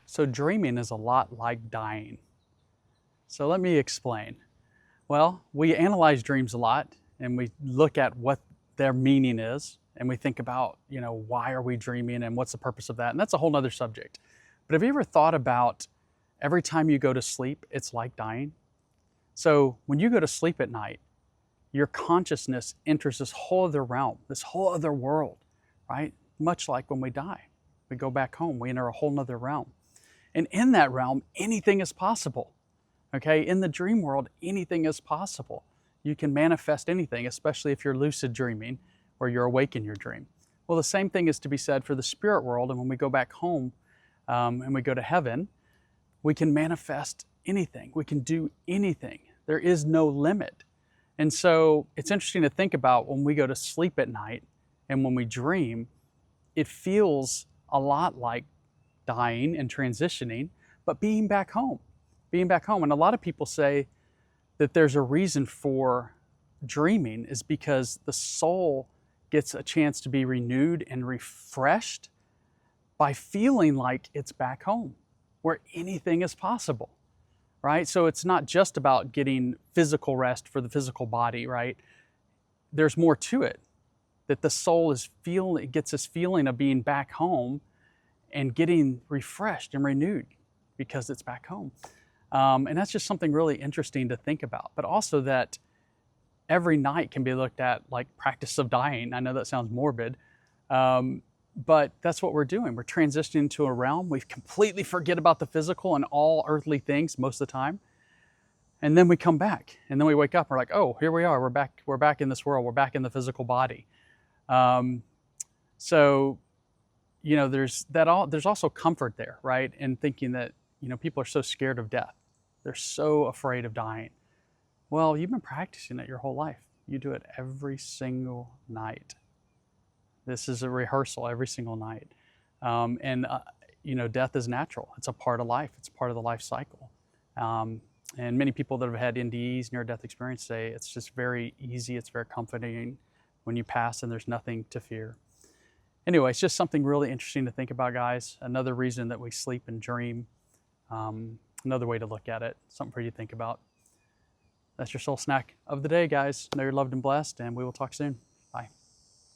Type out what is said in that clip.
So dreaming is a lot like dying. So let me explain. Well, we analyze dreams a lot and we look at what their meaning is and we think about, why are we dreaming and what's the purpose of that? And that's a whole nother subject. But have you ever thought about every time you go to sleep, it's like dying? So when you go to sleep at night, your consciousness enters this whole other realm, this whole other world, right? Much like when we die, we go back home, we enter a whole nother realm. And in that realm, anything is possible. Okay, in the dream world, anything is possible. You can manifest anything, especially if you're lucid dreaming or you're awake in your dream. Well, the same thing is to be said for the spirit world. And when we go back home and we go to heaven, we can manifest anything. We can do anything. There is no limit. And so it's interesting to think about when we go to sleep at night and when we dream, it feels a lot like dying and transitioning, but being back home. And a lot of people say that there's a reason for dreaming is because the soul gets a chance to be renewed and refreshed by feeling like it's back home, where anything is possible, right? So it's not just about getting physical rest for the physical body, right? There's more to it, that the soul it gets this feeling of being back home and getting refreshed and renewed because it's back home. And that's just something really interesting to think about, but also that every night can be looked at like practice of dying. I know that sounds morbid, but that's what we're doing. We're transitioning to a realm. We completely forget about the physical and all earthly things most of the time. And then we come back and then we wake up and we're like, oh, here we are. We're back in this world. We're back in the physical body. So there's also comfort there, right? In thinking that, people are so scared of death. They're so afraid of dying. Well, you've been practicing it your whole life. You do it every single night. This is a rehearsal every single night. Death is natural. It's a part of life. It's part of the life cycle. And many people that have had NDEs, near-death experience, say it's just very easy. It's very comforting when you pass and there's nothing to fear. Anyway, it's just something really interesting to think about, guys. Another reason that we sleep and dream. Another way to look at it, something for you to think about. That's your soul snack of the day, guys. Know you're loved and blessed, and we will talk soon.